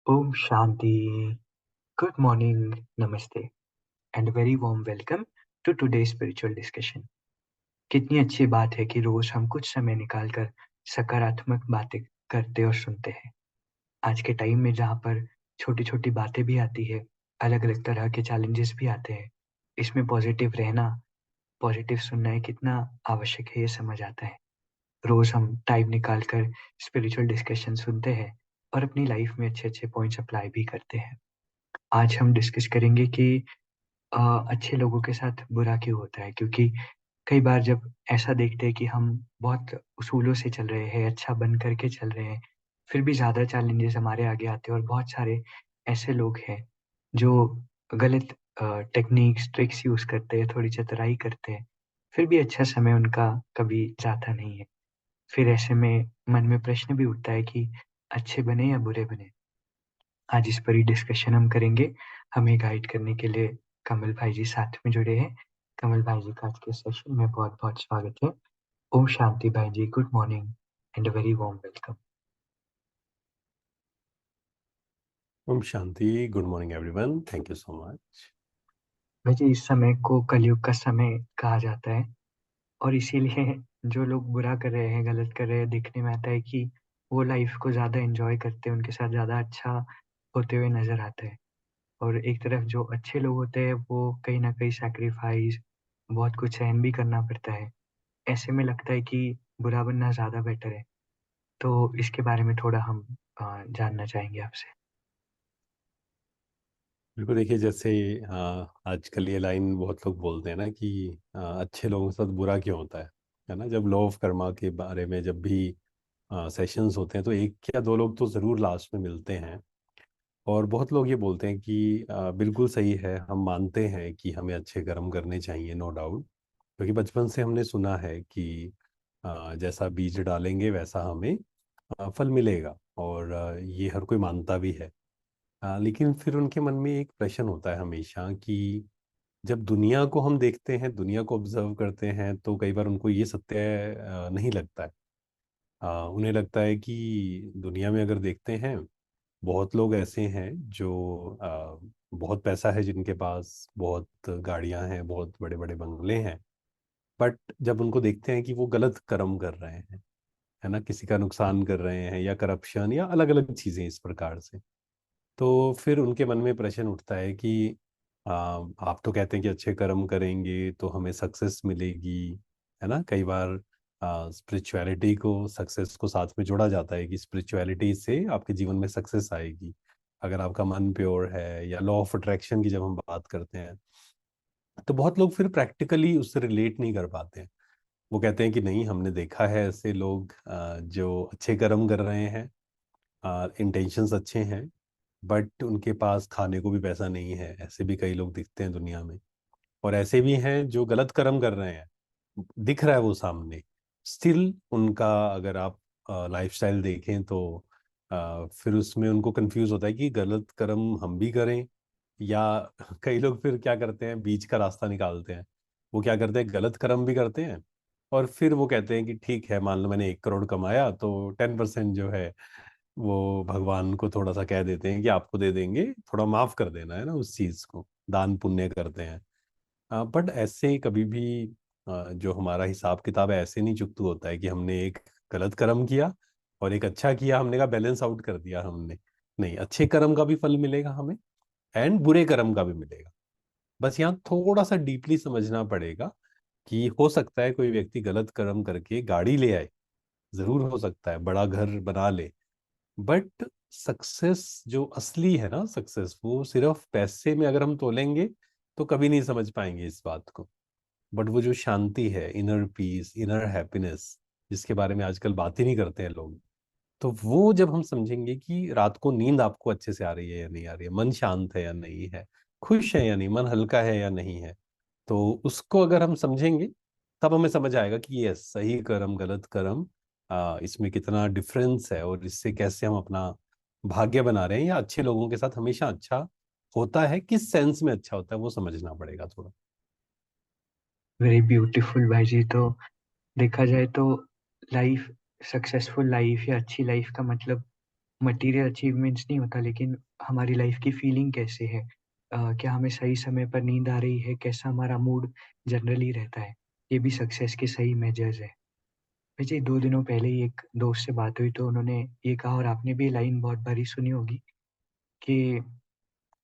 ओम शांति। Good morning, नमस्ते and very warm welcome to today spiritual discussion. कितनी अच्छी बात है कि रोज हम कुछ समय निकालकर सकारात्मक बातें करते और सुनते हैं। आज के टाइम में जहाँ पर छोटी छोटी बातें भी आती है, अलग अलग तरह के चैलेंजेस भी आते हैं, इसमें पॉजिटिव रहना, पॉजिटिव सुनना है कितना आवश्यक है, ये समझ आता है। रोज हम टाइम निकालकर स्पिरिचुअल डिस्कशन सुनते हैं और अपनी लाइफ में अच्छे अच्छे पॉइंट्स अप्लाई भी करते हैं। आज हम डिस्कस करेंगे कि अ, अच्छे लोगों के साथ बुरा क्यों होता है, क्योंकि कई बार जब ऐसा देखते हैं कि हम बहुत उसूलों से चल रहे हैं, अच्छा बन करके चल रहे हैं, फिर भी ज़्यादा चैलेंजेस हमारे आगे आते हैं और बहुत सारे ऐसे लोग हैं जो गलत टेक्निक्स, ट्रिक्स यूज़ करते हैं, थोड़ी चतुराई करते हैं, फिर भी अच्छा समय उनका कभी जाता नहीं है। फिर ऐसे में मन में प्रश्न भी उठता है कि अच्छे बने या बुरे बने। आज इस पर ही डिस्कशन हम करेंगे। हमें गाइड करने के लिए कमल भाई जी साथ में जुड़े हैं। कमल भाई जी का आज के सेशन में बहुत-बहुत स्वागत है। ओम शांति भाई जी, good morning and a very warm welcome. ओम शांति। Good morning everyone, thank you so much. भाई जी, इस समय को कलयुग का समय कहा जाता है और इसीलिए जो लोग बुरा कर रहे हैं, गलत कर रहे हैं, देखने में आता है कि वो लाइफ को ज़्यादा एन्जॉय करते हैं, उनके साथ ज़्यादा अच्छा होते हुए नज़र आता है। और एक तरफ जो अच्छे लोग होते हैं वो कहीं न कहीं सैक्रिफाइस, बहुत कुछ सहन भी करना पड़ता है। ऐसे में लगता है कि बुरा बनना ज़्यादा बेटर है। तो इसके बारे में थोड़ा हम जानना चाहेंगे आपसे। बिल्कुल, देखिए जैसे आजकल ये लाइन बहुत लोग बोलते हैं ना कि अच्छे लोगों के साथ बुरा क्यों होता है ना। जब लॉ ऑफ कर्मा के बारे में जब भी सेशंस होते हैं तो एक या दो लोग तो ज़रूर लास्ट में मिलते हैं। और बहुत लोग ये बोलते हैं कि बिल्कुल सही है, हम मानते हैं कि हमें अच्छे कर्म करने चाहिए, नो डाउट। क्योंकि बचपन से हमने सुना है कि जैसा बीज डालेंगे वैसा हमें फल मिलेगा, और ये हर कोई मानता भी है। लेकिन फिर उनके मन में एक प्रश्न होता है हमेशा कि जब दुनिया को हम देखते हैं, दुनिया को ऑब्जर्व करते हैं, तो कई बार उनको ये सत्य नहीं लगता है। उन्हें लगता है कि दुनिया में अगर देखते हैं, बहुत लोग ऐसे हैं जो बहुत पैसा है जिनके पास, बहुत गाड़ियां हैं, बहुत बड़े बड़े बंगले हैं। बट जब उनको देखते हैं कि वो गलत कर्म कर रहे हैं, है ना, किसी का नुकसान कर रहे हैं या करप्शन या अलग अलग चीजें इस प्रकार से, तो फिर उनके मन में प्रश्न उठता है कि आप तो कहते हैं कि अच्छे कर्म करेंगे तो हमें सक्सेस मिलेगी, है ना। कई बार स्पिरिचुअलिटी को, सक्सेस को साथ में जोड़ा जाता है कि स्पिरिचुअलिटी से आपके जीवन में सक्सेस आएगी अगर आपका मन प्योर है, या लॉ ऑफ अट्रैक्शन की जब हम बात करते हैं, तो बहुत लोग फिर प्रैक्टिकली उससे रिलेट नहीं कर पाते हैं। वो कहते हैं कि नहीं, हमने देखा है ऐसे लोग जो अच्छे कर्म कर रहे हैं, इंटेंशंस अच्छे हैं, बट उनके पास खाने को भी पैसा नहीं है। ऐसे भी कई लोग दिखते हैं दुनिया में। और ऐसे भी हैं जो गलत कर्म कर रहे हैं, दिख रहा है वो सामने, स्टिल उनका अगर आप लाइफस्टाइल देखें तो फिर उसमें उनको कंफ्यूज होता है कि गलत कर्म हम भी करें, या कई लोग फिर क्या करते हैं, बीच का रास्ता निकालते हैं। वो क्या करते हैं, गलत कर्म भी करते हैं, और फिर वो कहते हैं कि ठीक है, मान लो मैंने 1 करोड़ कमाया तो 10% जो है वो भगवान को थोड़ा सा कह देते हैं कि आपको दे देंगे, थोड़ा माफ कर देना, है ना, उस चीज को दान पुण्य करते हैं। बट ऐसे कभी भी जो हमारा हिसाब किताब है, ऐसे नहीं चुकतू होता है कि हमने एक गलत कर्म किया और एक अच्छा किया, हमने का बैलेंस आउट कर दिया हमने। नहीं, अच्छे कर्म का भी फल मिलेगा हमें, एंड बुरे कर्म का भी मिलेगा। बस यहाँ थोड़ा सा डीपली समझना पड़ेगा कि हो सकता है कोई व्यक्ति गलत कर्म करके गाड़ी ले आए, जरूर हो सकता है बड़ा घर बना ले, बट सक्सेस जो असली है ना, सक्सेस वो सिर्फ पैसे में अगर हम तोलेंगे तो कभी नहीं समझ पाएंगे इस बात को। बट वो जो शांति है, इनर पीस, इनर हैप्पीनेस, जिसके बारे में आजकल बात ही नहीं करते हैं लोग, तो वो जब हम समझेंगे कि रात को नींद आपको अच्छे से आ रही है या नहीं आ रही है, मन शांत है या नहीं है, खुश है या नहीं, मन हल्का है या नहीं है, तो उसको अगर हम समझेंगे, तब हमें समझ आएगा कि ये सही कर्म, गलत कर्म, इसमें कितना डिफरेंस है, और इससे कैसे हम अपना भाग्य बना रहे हैं, या अच्छे लोगों के साथ हमेशा अच्छा होता है, किस सेंस में अच्छा होता है, वो समझना पड़ेगा थोड़ा। वेरी ब्यूटीफुल भाई जी। तो देखा जाए तो लाइफ, सक्सेसफुल लाइफ या अच्छी लाइफ का मतलब मटेरियल अचीवमेंट्स नहीं होता, लेकिन हमारी लाइफ की फीलिंग कैसे है, क्या हमें सही समय पर नींद आ रही है, कैसा हमारा मूड जनरली रहता है, ये भी सक्सेस के सही मेजर्स है। भाई जी, 2 दिनों पहले ही एक दोस्त से बात हुई तो उन्होंने ये कहा, और आपने भी लाइन बहुत बारी सुनी होगी कि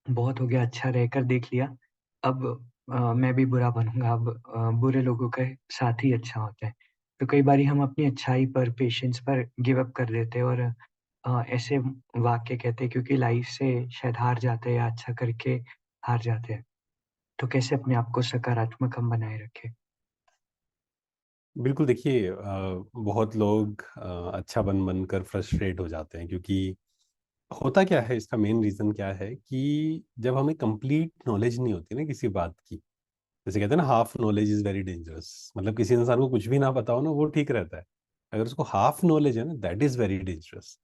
बहुत हो गया अच्छा रहकर देख लिया, अब मैं भी बुरा बनूँगा, अब बुरे लोगों का साथ ही अच्छा होता है। तो कई बारी हम अपनी अच्छाई पर, पेशेंस पर गिव अप कर देते हैं और ऐसे वाक्य कहते हैं क्योंकि लाइफ से शायद हार जाते हैं या अच्छा करके हार जाते हैं। तो कैसे अपने आप को सकारात्मक हम बनाए रखें? बिल्कुल देखिए, बहुत लोग अच्छा बन बन कर फ्रस्ट्रेट हो जाते हैं, क्योंकि होता क्या है, इसका मेन रीज़न क्या है कि जब हमें कंप्लीट नॉलेज नहीं होती ना किसी बात की। जैसे कहते हैं ना, half knowledge is very dangerous. मतलब किसी इंसान को कुछ भी ना पता हो ना, वो ठीक रहता है। अगर उसको हाफ नॉलेज है ना, दैट इज़ वेरी डेंजरस।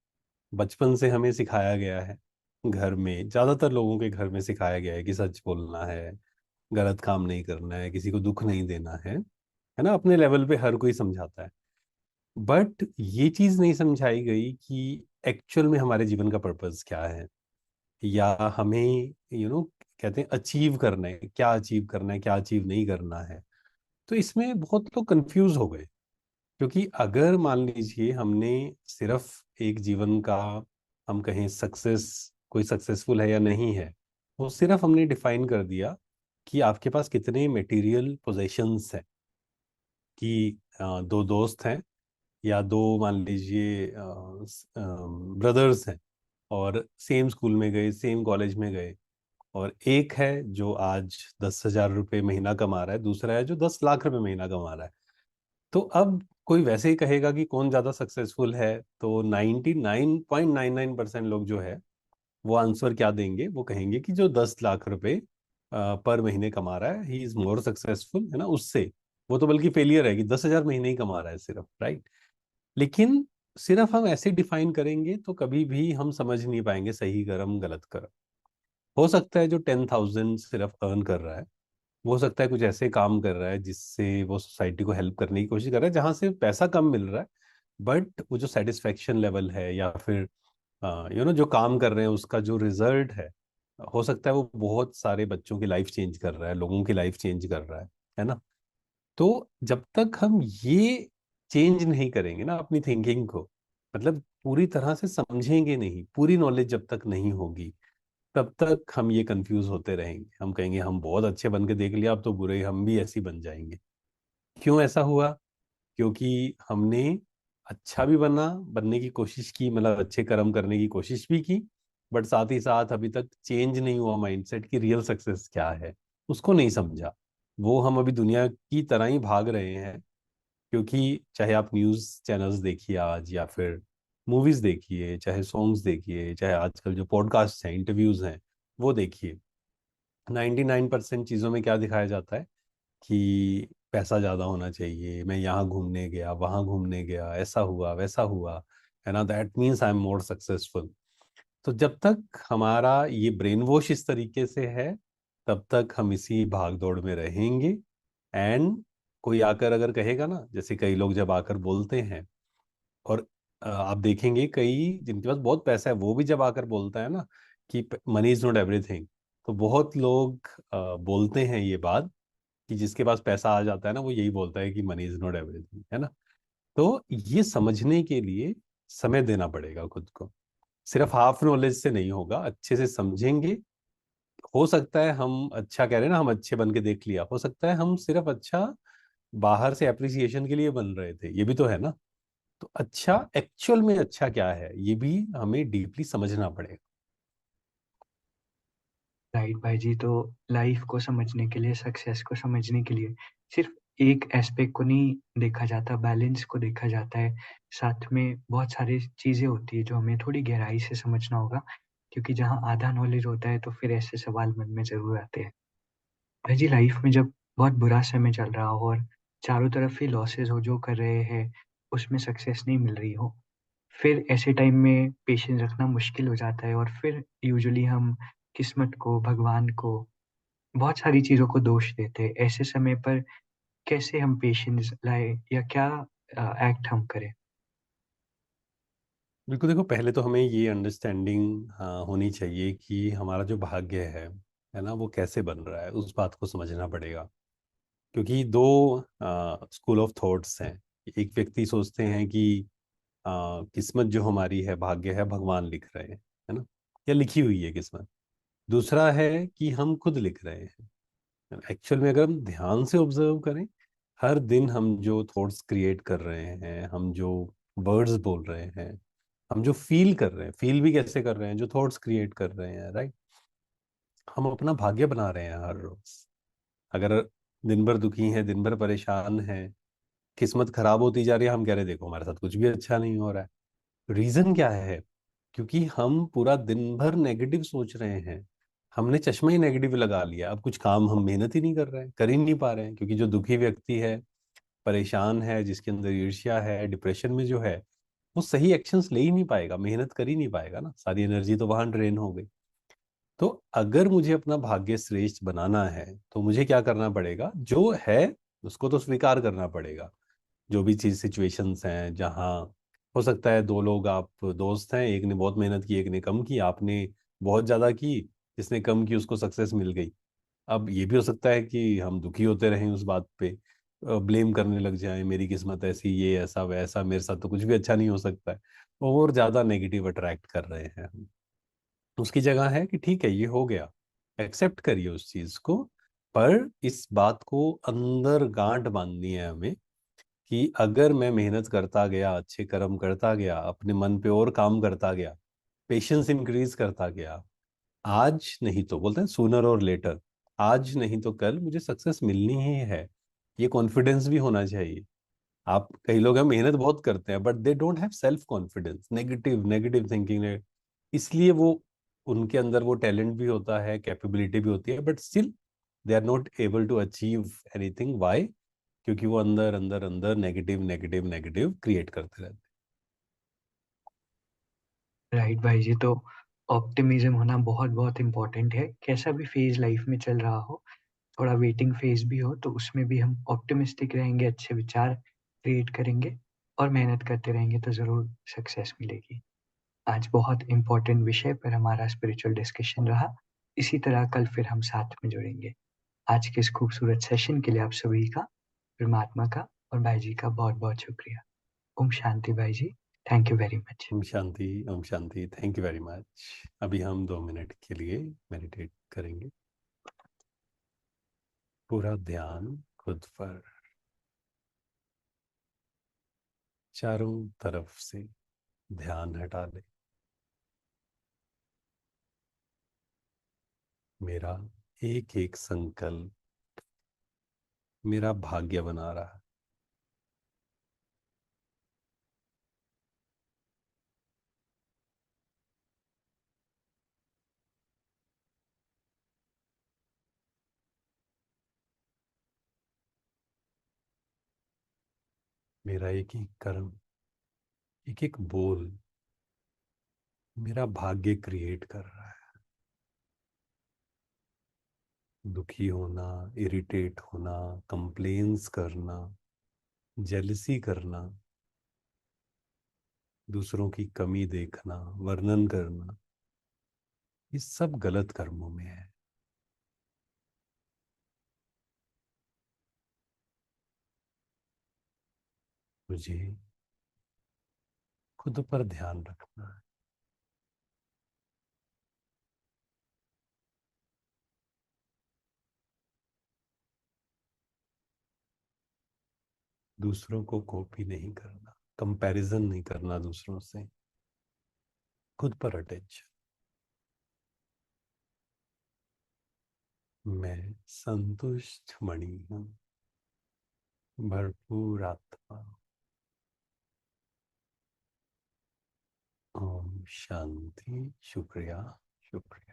बचपन से हमें सिखाया गया है, घर में ज़्यादातर लोगों के घर में सिखाया गया है कि सच बोलना है, गलत काम नहीं करना है, किसी को दुख नहीं देना है ना। अपने लेवल पे हर कोई समझाता है, बट ये चीज़ नहीं समझाई गई कि एक्चुअल में हमारे जीवन का पर्पस क्या है, या हमें कहते हैं अचीव करना है, क्या अचीव करना है, क्या अचीव नहीं करना है। तो इसमें बहुत लोग कंफ्यूज हो गए, क्योंकि अगर मान लीजिए हमने सिर्फ एक जीवन का, हम कहें सक्सेस, कोई सक्सेसफुल है या नहीं है, वो सिर्फ हमने डिफाइन कर दिया कि आपके पास कितने मटेरियल पोजेशंस हैं। कि दो दोस्त हैं, या दो मान लीजिए ब्रदर्स हैं, और सेम स्कूल में गए, सेम कॉलेज में गए, और एक है जो आज 10,000 रुपये महीना कमा रहा है, दूसरा है जो 10 लाख रुपए महीना कमा रहा है। तो अब कोई वैसे ही कहेगा कि कौन ज्यादा सक्सेसफुल है, तो 99.99% लोग जो है वो आंसर क्या देंगे, वो कहेंगे कि जो 10 लाख रुपए पर महीने कमा रहा है, ही इज मोर सक्सेसफुल, है ना उससे। वो तो बल्कि फेलियर है कि 10,000 महीने ही कमा रहा है सिर्फ, राइट। लेकिन सिर्फ हम ऐसे डिफाइन करेंगे तो कभी भी हम समझ नहीं पाएंगे सही कर्म गलत कर्म। हो सकता है जो 10,000 सिर्फ अर्न कर रहा है, वो हो सकता है कुछ ऐसे काम कर रहा है जिससे वो सोसाइटी को हेल्प करने की कोशिश कर रहा है, जहां से पैसा कम मिल रहा है, बट वो जो सेटिस्फेक्शन लेवल है, या फिर जो काम कर रहे हैं उसका जो रिजल्ट हो सकता है वो बहुत सारे बच्चों की लाइफ चेंज कर रहा है, लोगों की लाइफ चेंज कर रहा है ना। तो जब तक हम ये चेंज नहीं करेंगे ना अपनी थिंकिंग को, मतलब पूरी तरह से समझेंगे नहीं, पूरी नॉलेज जब तक नहीं होगी, तब तक हम ये कंफ्यूज होते रहेंगे। हम कहेंगे हम बहुत अच्छे बन के देख लिया, अब तो बुरे हम भी ऐसे ही बन जाएंगे। क्यों ऐसा हुआ? क्योंकि हमने अच्छा भी बनने की कोशिश की, मतलब अच्छे कर्म करने की कोशिश भी की, बट साथ ही साथ अभी तक चेंज नहीं हुआ माइंडसेट की रियल सक्सेस क्या है, उसको नहीं समझा। वो हम अभी दुनिया की तरह ही भाग रहे हैं। क्योंकि चाहे आप न्यूज़ चैनल्स देखिए आज, या फिर मूवीज देखिए, चाहे सॉन्ग्स देखिए, चाहे आजकल जो पॉडकास्ट हैं, इंटरव्यूज हैं, वो देखिए, 99% चीज़ों में क्या दिखाया जाता है कि पैसा ज़्यादा होना चाहिए, मैं यहाँ घूमने गया, वहाँ घूमने गया, ऐसा हुआ वैसा हुआ, है ना, that means I am more successful. तो जब तक हमारा ये ब्रेन वॉश इस तरीके से है, तब तक हम इसी भाग दौड़ में रहेंगे। एंड कोई आकर अगर कहेगा ना, जैसे कई लोग जब आकर बोलते हैं, और आप देखेंगे कई जिनके पास बहुत पैसा है, वो भी जब आकर बोलता है ना कि मनी इज नॉट एवरीथिंग, तो बहुत लोग बोलते हैं ये बात, कि जिसके पास पैसा आ जाता है ना, वो यही बोलता है कि मनी इज नॉट एवरीथिंग, है ना। तो ये समझने के लिए समय देना पड़ेगा खुद को। सिर्फ हाफ नॉलेज से नहीं होगा, अच्छे से समझेंगे। हो सकता है हम अच्छा कह रहे हैं ना, हम अच्छे बन के देख लिया, हो सकता है हम सिर्फ अच्छा बाहर से अप्रिसिएशन के लिए बन रहे थे, ये भी तो है ना। तो अच्छा एक्चुअल में अच्छा क्या है, ये भी हमें डीपली समझना पड़ेगा। राइट भाई जी, तो लाइफ को समझने के लिए, सक्सेस को समझने के लिए सिर्फ एक एस्पेक्ट को नहीं देखा जाता, बैलेंस को देखा जाता है। साथ में बहुत सारी चीज़ें होती है जो हमें थोड़ी गहराई से समझना होगा, क्योंकि जहाँ आधा नॉलेज होता है तो फिर ऐसे सवाल मन में ज़रूर आते हैं। भाई जी, लाइफ में जब बहुत बुरा समय चल रहा हो और चारों तरफ ही लॉसेस हो, जो कर रहे हैं उसमें सक्सेस नहीं मिल रही हो, फिर ऐसे टाइम में पेशेंस रखना मुश्किल हो जाता है और फिर यूजुअली हम किस्मत को, भगवान को, बहुत सारी चीज़ों को दोष देते हैं। ऐसे समय पर कैसे हम पेशेंस लाएँ या क्या एक्ट हम करें? बिल्कुल, देखो पहले तो हमें ये अंडरस्टैंडिंग होनी चाहिए कि हमारा जो भाग्य है ना, वो कैसे बन रहा है, उस बात को समझना पड़ेगा। क्योंकि दो स्कूल ऑफ थॉट्स हैं। एक व्यक्ति सोचते हैं कि किस्मत जो हमारी है, भाग्य है, भगवान लिख रहे हैं, है ना, या लिखी हुई है किस्मत। दूसरा है कि हम खुद लिख रहे हैं। एक्चुअल में अगर हम ध्यान से ऑब्जर्व करें, हर दिन हम जो थॉट्स क्रिएट कर रहे हैं, हम जो वर्ड्स बोल रहे हैं, हम जो फील कर रहे हैं, फील भी कैसे कर रहे हैं, जो थॉट्स क्रिएट कर रहे हैं, राइट, हम अपना भाग्य बना रहे हैं हर रोज। अगर दिन भर दुखी हैं, दिन भर परेशान हैं, किस्मत खराब होती जा रही है, हम कह रहे हैं देखो हमारे साथ कुछ भी अच्छा नहीं हो रहा है। रीजन क्या है? क्योंकि हम पूरा दिन भर नेगेटिव सोच रहे हैं। हमने चश्मा ही नेगेटिव लगा लिया। अब कुछ काम हम मेहनत ही नहीं कर रहे हैं, कर ही नहीं पा रहे हैं, क्योंकि जो दुखी व्यक्ति है, परेशान है, जिसके अंदर ईर्ष्या है, डिप्रेशन में जो है, वो सही एक्शंस ले ही नहीं पाएगा, मेहनत कर ही नहीं पाएगा ना, सारी एनर्जी तो वहां ड्रेन हो गई। तो अगर मुझे अपना भाग्य श्रेष्ठ बनाना है, तो मुझे क्या करना पड़ेगा? जो है उसको तो स्वीकार करना पड़ेगा। जो भी चीज सिचुएशंस हैं, जहाँ हो सकता है दो लोग आप दोस्त हैं, एक ने बहुत मेहनत की, एक ने कम की, आपने बहुत ज्यादा की, जिसने कम की उसको सक्सेस मिल गई। अब ये भी हो सकता है कि हम दुखी होते रहें उस बात पे, ब्लेम करने लग जाएं, मेरी किस्मत ऐसी, ये ऐसा वैसा, मेरे साथ तो कुछ भी अच्छा नहीं हो सकता है, और ज्यादा नेगेटिव अट्रैक्ट कर रहे हैं हम। उसकी जगह है कि ठीक है, ये हो गया, एक्सेप्ट करिए उस चीज को। पर इस बात को अंदर गांठ बांधनी है हमें कि अगर मैं मेहनत करता गया, अच्छे कर्म करता गया, अपने मन पे और काम करता गया, पेशेंस इंक्रीज करता गया, आज नहीं तो बोलते हैं सूनर और लेटर, आज नहीं तो कल मुझे सक्सेस मिलनी ही है। ये कॉन्फिडेंस भी होना चाहिए। आप, कई लोग हैं मेहनत बहुत करते हैं, but they don't have self confidence, negative negative thinking है। इसलिए वो, उनके अंदर वो टैलेंट भी होता है, कैपेबिलिटी भी होती है, but still they are not able to achieve anything. Why? क्योंकि वो अंदर अंदर अंदर नेगेटिव नेगेटिव नेगेटिव क्रिएट करते रहते राइट भाई जी। तो ऑप्टिमिज्म होना बहुत बहुत इम्पोर्टेंट है। कैसा भी फेज लाइफ में चल रहा हो, थोड़ा वेटिंग फेज भी हो, तो उसमें भी हम ऑप्टिमिस्टिक रहेंगे, अच्छे विचार क्रिएट करेंगे और मेहनत करते रहेंगे तो ज़रूर सक्सेस मिलेगी। आज बहुत इम्पोर्टेंट विषय पर हमारा स्पिरिचुअल डिस्कशन रहा। इसी तरह कल फिर हम साथ में जुड़ेंगे। आज के इस खूबसूरत सेशन के लिए आप सभी का, परमात्मा का और भाई जी का बहुत बहुत शुक्रिया। ओम शांति भाई जी। Thank you very much. हैं। ओम शांति, ओम शांति, थैंक यू वेरी मच। अभी हम 2 मिनट के लिए मेडिटेट करेंगे। पूरा ध्यान खुद पर, चारों तरफ से ध्यान हटा ले। मेरा एक एक संकल्प मेरा भाग्य बना रहा है। मेरा एक एक कर्म, एक एक बोल मेरा भाग्य क्रिएट कर रहा है। दुखी होना, इरिटेट होना, कंप्लेन्स करना, जेलसी करना, दूसरों की कमी देखना, वर्णन करना, ये सब गलत कर्मों में है। मुझे खुद पर ध्यान रखना है। दूसरों को कॉपी नहीं करना, कंपैरिजन नहीं करना दूसरों से, खुद पर अटेंशन। मैं संतुष्ट मणि हूँ, भरपूर आत्मा। ओम शांति। शुक्रिया, शुक्रिया।